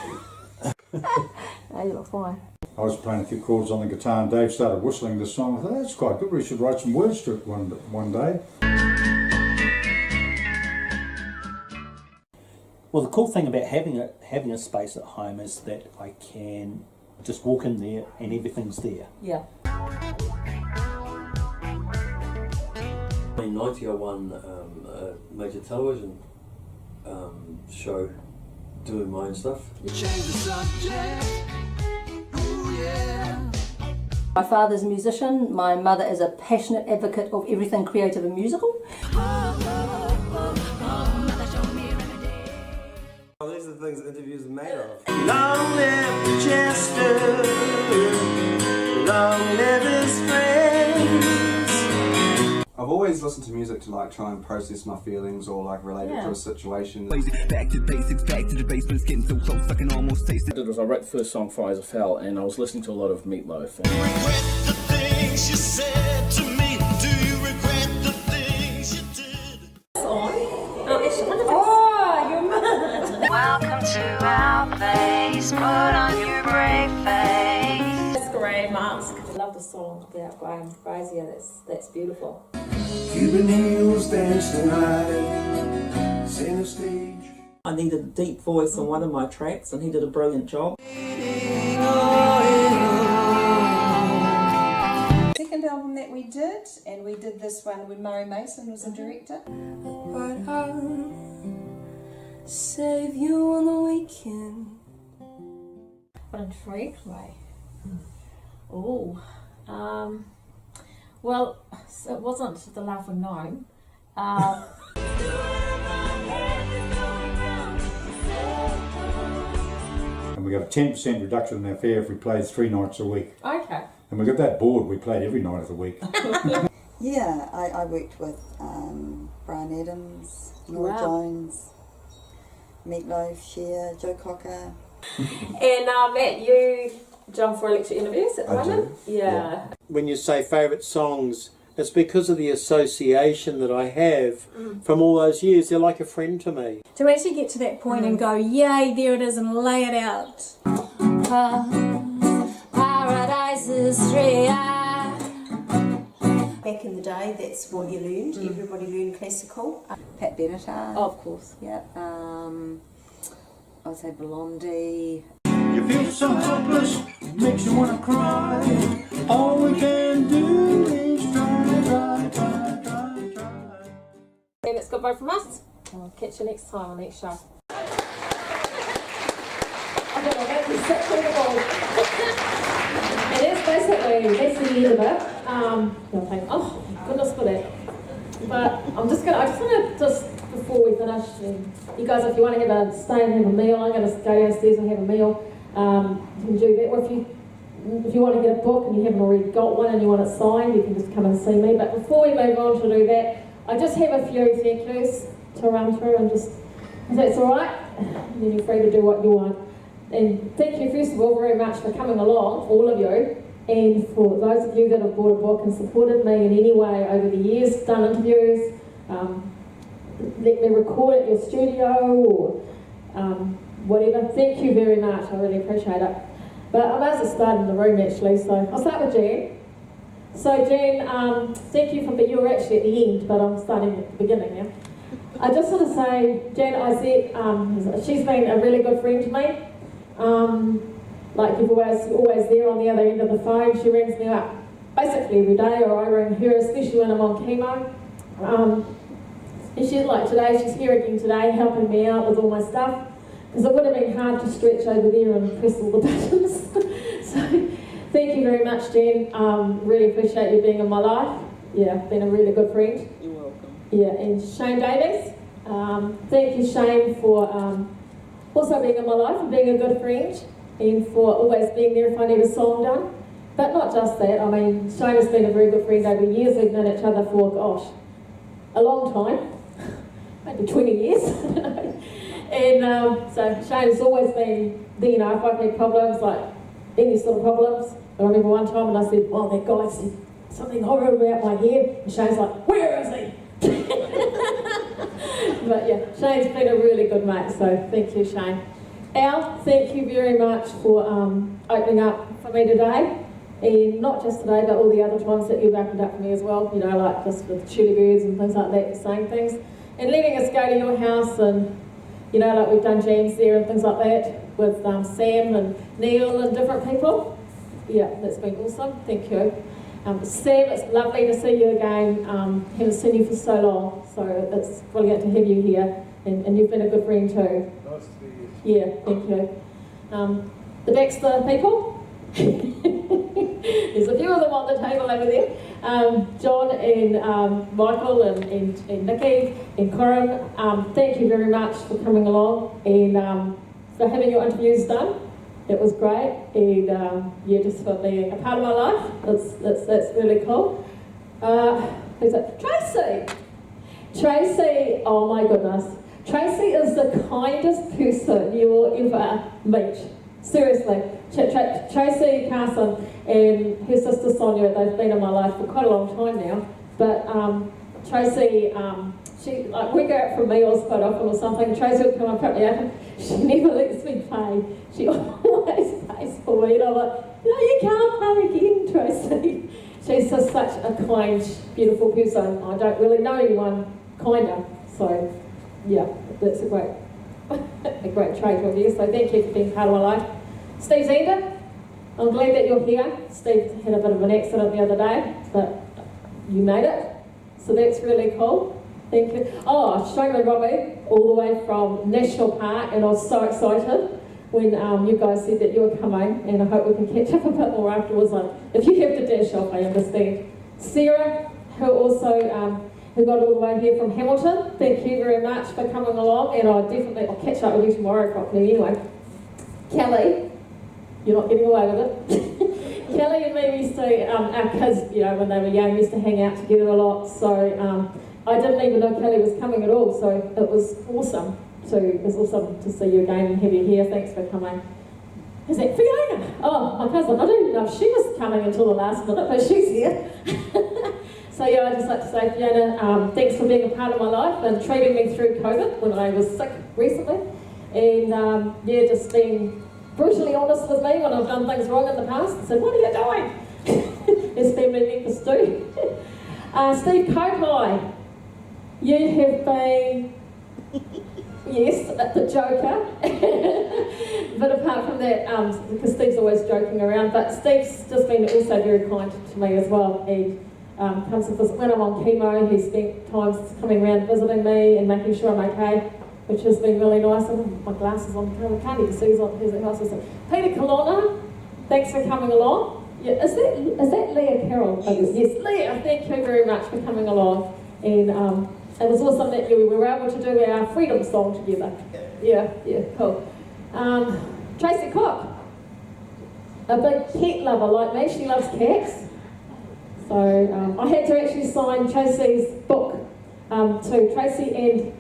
No, you look fine. I was playing a few chords on the guitar and Dave started whistling this song. I thought, that's quite good, we should write some words to it one day. Well, the cool thing about having a space at home is that I can just walk in there and everything's there. Yeah. In '90 I won a major television show doing my own stuff. My father's a musician, my mother is a passionate advocate of everything creative and musical. Oh, these are the things interviews are made of. Long live Chester, long live his friends. I've always listened to music to like try and process my feelings or like relate it to a situation. Back to basics, back to the base, but it's getting so close I can almost taste it. I wrote the first song, Fire As I Fell, and I was listening to a lot of Meatloaf. Regret the things you said to me. Do you regret the things you did? Welcome to our place. Put on your brave face. That's Grey Mask. I love the song about Graham Frazier. That's beautiful. Cuban heels dance tonight. Center stage. I needed a deep voice on one of my tracks, and he did a brilliant job. Second album that we did, and we did this one when Murray Mason was a director. But I'll save you on the weekend. What intrigued me? Oh, well, so it wasn't The Laughing Gnome. And we got a 10% reduction in our fare if we played 3 nights a week. Okay. And we got that bored, we played every night of the week. Yeah, I worked with Brian Adams, Nora Jones, Meatloaf, Cher, Joe Cocker. And Matt, you jump for Electric Universe at the moment? Yeah. When you say favourite songs, it's because of the association that I have from all those years. They're like a friend to me. To actually get to that point and go, yay, there it is, and lay it out. Paradise is real. Back in the day, that's what you learned. Everybody learned classical. Pat Benatar. Oh, of course. Yeah. I'd say Blondie. You feel so hopeless, it makes you want to cry. All we can do is try. And it's goodbye from us. I'll catch you next time on the next show. I don't know, that is so incredible. And that's basically, that's the end of it. You'll think, oh, goodness for that. But I just want to, before we finish, you guys, if you want to stay and have a meal, I'm going to go downstairs and have a meal. You can do that. Or if you want to get a book and you haven't already got one and you want it signed, you can just come and see me. But before we move on to do that, I just have a few thank yous to run through and just, if that's all right, then you're free to do what you want. And thank you first of all very much for coming along, all of you, and for those of you that have bought a book and supported me in any way over the years, done interviews, let me record at your studio or whatever. Thank you very much, I really appreciate it. But I might as well start in the room actually, so I'll start with Jan. So Jan, thank you you were actually at the end, but I'm starting at the beginning now. I just want to say, Jan Isaac, she's been a really good friend to me. Like you're always there on the other end of the phone. She rings me up basically every day, or I ring her, especially when I'm on chemo. And she's like today, she's here again today, helping me out with all my stuff, because it would have been hard to stretch over there and press all the buttons. So thank you very much, Jen. Really appreciate you being in my life. Yeah, been a really good friend. You're welcome. Yeah, and Shane Davies. Thank you, Shane, for also being in my life and being a good friend, and for always being there if I need a song done. But not just that, I mean, Shane has been a very good friend over the years. We've known each other for, gosh, a long time, maybe 20 years. And so Shane has always been there, you know, if I've had problems, like any sort of problems. I remember one time and I said, oh, that guy said something horrible about my hair. And Shane's like, where is he? But yeah, Shane's been a really good mate, so thank you, Shane. Al, thank you very much for opening up for me today. And not just today, but all the other times that you've opened up for me as well, you know, like just with Shirley Birds and things like that, saying things. And letting us go to your house and You know, like we've done jams there and things like that with Sam and Neil and different people. Yeah, that's been awesome. Thank you. Sam, it's lovely to see you again. Haven't seen you for so long, so it's brilliant to have you here. And you've been a good friend too. Nice to be here. Yeah, thank you. The Baxter people. There's a few of them on the table over there. John and Michael and Nikki and Corin, thank you very much for coming along and for having your interviews done. It was great, and yeah, just for being a part of my life. That's really cool. Who's it? Tracy! Tracy, oh my goodness. Tracy is the kindest person you will ever meet. Seriously. Tracy Carson and her sister Sonia, they've been in my life for quite a long time now. But Tracy, she, like, we go out for meals quite often or something. Tracy would come and pick me up and she never lets me pay. She always pays for me. And I'm like, no, you can't pay again, Tracy. She's just such a kind, beautiful person. I don't really know anyone kinder. So, yeah, that's a great trait with you. So thank you for being part of my life. Steve Zander, I'm glad that you're here. Steve had a bit of an accident the other day, but you made it. So that's really cool. Thank you. Oh, Showman Robbie, all the way from National Park, and I was so excited when you guys said that you were coming, and I hope we can catch up a bit more afterwards. If you have to dash off, I understand. Sarah, who also who got all the way here from Hamilton, thank you very much for coming along, and I'll catch up with you tomorrow properly anyway. Kelly, you're not getting away with it. Kelly and me used to, our kids, you know, when they were young, used to hang out together a lot, so I didn't even know Kelly was coming at all, so it was awesome. It was awesome to see you again and have you here. Thanks for coming. Is that Fiona? Oh, my cousin. I don't even know if she was coming until the last minute, but she's here. So yeah, I'd just like to say, Fiona, thanks for being a part of my life and treating me through COVID when I was sick recently. And yeah, just being brutally honest with me when I've done things wrong in the past and said, what are you doing? As family members do. Steve Copai, you have been, yes, the joker. But apart from that, because Steve's always joking around, but Steve's just been also very kind to me as well. He comes to visit when I'm on chemo. He spent times coming around visiting me and making sure I'm okay, which has been really nice. And my glasses on, I can't even see who's at house. Peter Colonna, thanks for coming along. Yeah, is that Leah Carroll? Yes. Yes, Leah, thank you very much for coming along. And it was awesome that we were able to do our freedom song together. Yeah, cool. Tracy Cook, a big cat lover like me. She loves cats. So I had to actually sign Tracy's book to Tracy and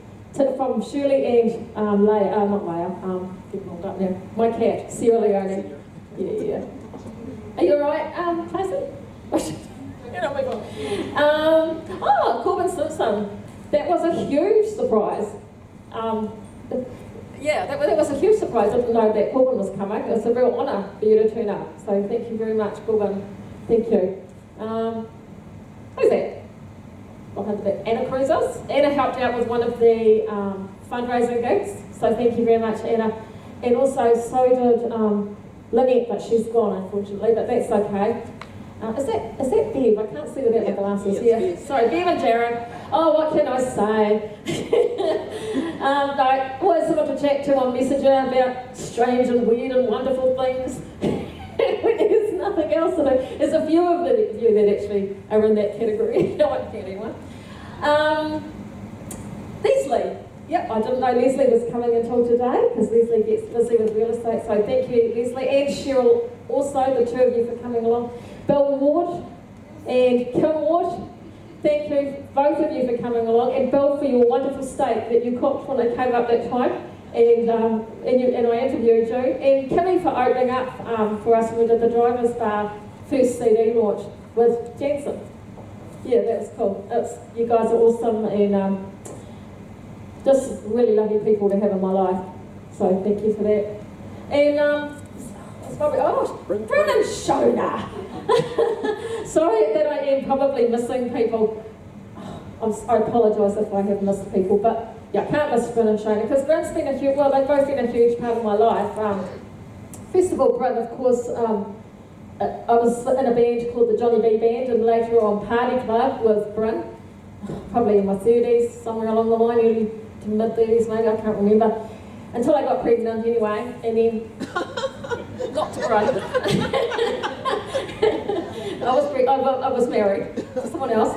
from Shirley and Leah, not Leah, getting all up now. My cat, Sierra Leone. Yeah. Are you alright, Tracy? Corbin Simpson. That was a huge surprise. Yeah, that was a huge surprise. I didn't know that Corbin was coming. It was a real honour for you to turn up. So thank you very much, Corbin. Thank you. Who's that? Behind the back. Anna Cruisers. Anna helped out with one of the fundraising gigs. So thank you very much, Anna. And also, so did Lynette, but she's gone, unfortunately, but that's okay. Is that Bev? I can't see without my glasses here. Yeah. Sorry, Bev and Jared. Oh, what can I say? No, always someone to chat to on Messenger about strange and weird and wonderful things. When there's nothing else to do. There's a few of you that actually are in that category. No one can anyone. Leslie. Yep, I didn't know Leslie was coming until today because Leslie gets busy with real estate. So thank you, Leslie, and Cheryl also, the two of you for coming along. Bill Ward and Kim Ward, thank you, both of you for coming along, and Bill for your wonderful steak that you cooked when I came up that time, and I interviewed you, and Kimmy for opening up for us when we did the Drivers Bar first CD launch with Jensen. Yeah, that was cool. You guys are awesome, and just really lovely people to have in my life, so thank you for that. And Brennan Shona. Sorry that I am probably missing people. I apologise if I have missed people, but yeah, I can't miss Bryn and Shona because Bryn's been a huge, well, they've both been a huge part of my life. First of all, Bryn, of course, I was in a band called the Johnny B Band, and later on Party Club with Bryn, probably in my 30s, somewhere along the line, early to mid 30s maybe, I can't remember, until I got pregnant anyway, and then not to Bryn. I was married to someone else.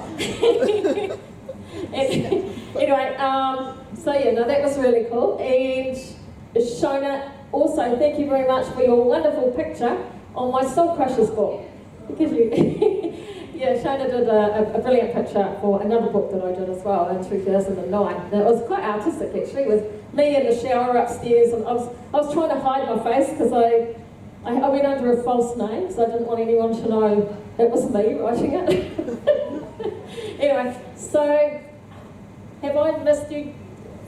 Anyway, so yeah, no, that was really cool. And Shona, also, thank you very much for your wonderful picture on my Soul Crushers book. Because you, yeah, Shona did a brilliant picture for another book that I did as well in 2009. And it was quite artistic actually, with me in the shower upstairs, and I was trying to hide my face because I went under a false name because I didn't want anyone to know it was me writing it. Anyway, so have I missed you?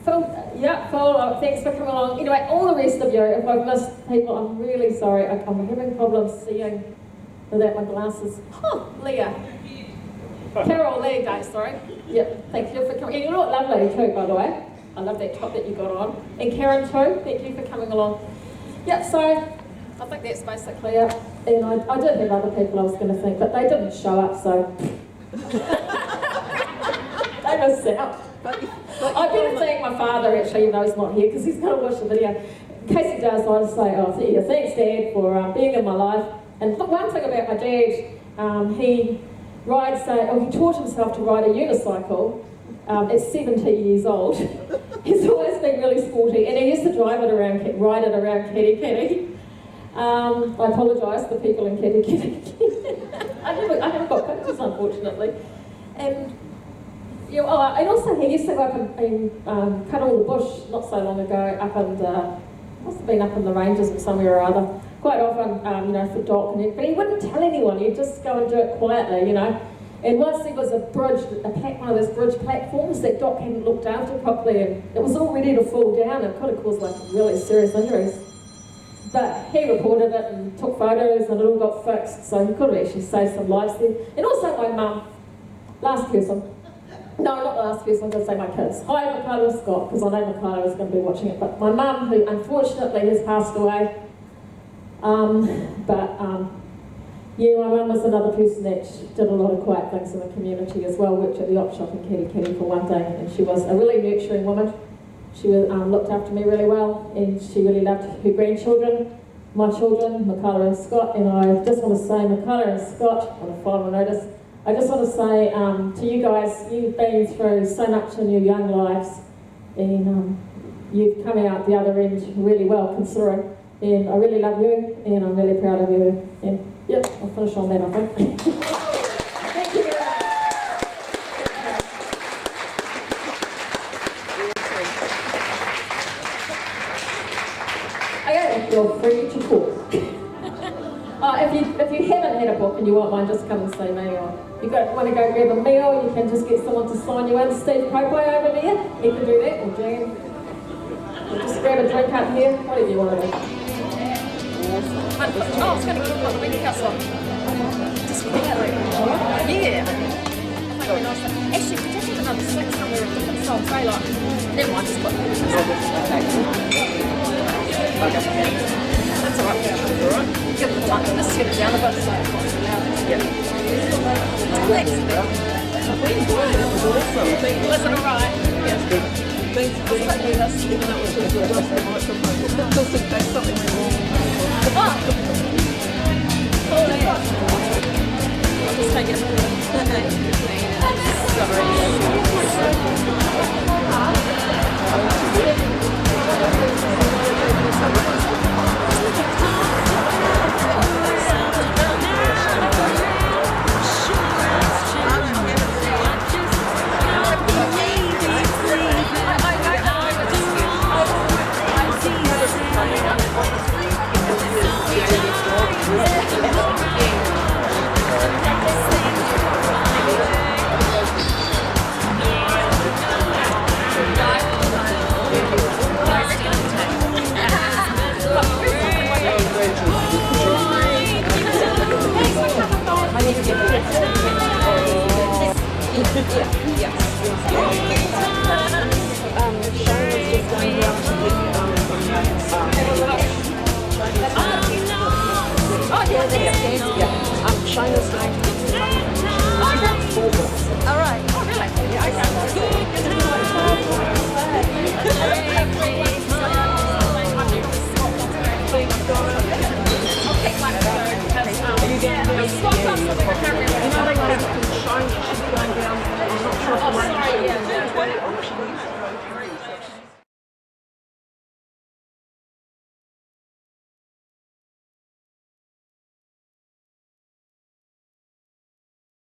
Phil, yeah, Phil, thanks for coming along. Anyway, all the rest of you, if I've missed people, I'm really sorry. I'm having problems seeing without my glasses. Oh, Leah. Carol, there you go, sorry. Yep, thank you for coming. And you look lovely too, by the way. I love that top that you got on. And Karen too, thank you for coming along. Yep, so I think that's basically it. And I did have other people I was going to think, but they didn't show up, so they missed out. I better thank my father actually, even though he's not here, because he's going to watch the video. In case he does, I'll just say, oh, yeah, thanks Dad for being in my life. And one thing about my dad, he taught himself to ride a unicycle at 70 years old. He's always been really sporty, and he used to ride it around Kitty. I apologise to people in Kitty. I haven't got pictures, unfortunately. And yeah, and also he used to go up and cut all the bush not so long ago up in must have been up in the ranges or somewhere or other. Quite often, you know, for Doc, but he wouldn't tell anyone. He'd just go and do it quietly, you know. And once there was a bridge, one of those bridge platforms that Doc hadn't looked after properly, and it was all ready to fall down. It could have caused like really serious injuries. But he reported it and took photos, and it all got fixed. So he could have actually saved some lives there. And also my mum, last person. No, not the last person, I'm going to say my kids. Hi, Michaela and Scott, because I know Michaela is going to be watching it. But my mum, who unfortunately has passed away, yeah, my mum was another person that did a lot of quiet things in the community as well. Worked at the op shop in Kitty for one day, and she was a really nurturing woman. She looked after me really well, and she really loved her grandchildren, my children, Michaela and Scott. And I just want to say, Michaela and Scott, on a final notice, I just want to say to you guys, you've been through so much in your young lives, and you've come out the other end really well, considering. And I really love you, and I'm really proud of you. And yep, I'll finish on that, I think. Thank you very much. Okay, you're free to talk. If you haven't had a book and you want one, just come and see me. Or you want to go grab a meal, you can just get someone to sign you in. Steve Pope over there, he can do that, or Jan. Or just grab a drink up here, whatever you want to do. Oh, it's going to keep on the Wendy House one. Just quickly. Yeah. Actually, we just had another 6 somewhere of different songs. They like, never mind, just put them. That's alright. That's alright. Give them the time to just set it down a bit so it's not too loud. Yeah. Thanks. That was awesome. Was it alright? Yeah. Thanks for being with us, even though it was just the microphone. Just in case something went wrong. I'll just take it. Shina's going to All right. Oh, really? Yeah, okay.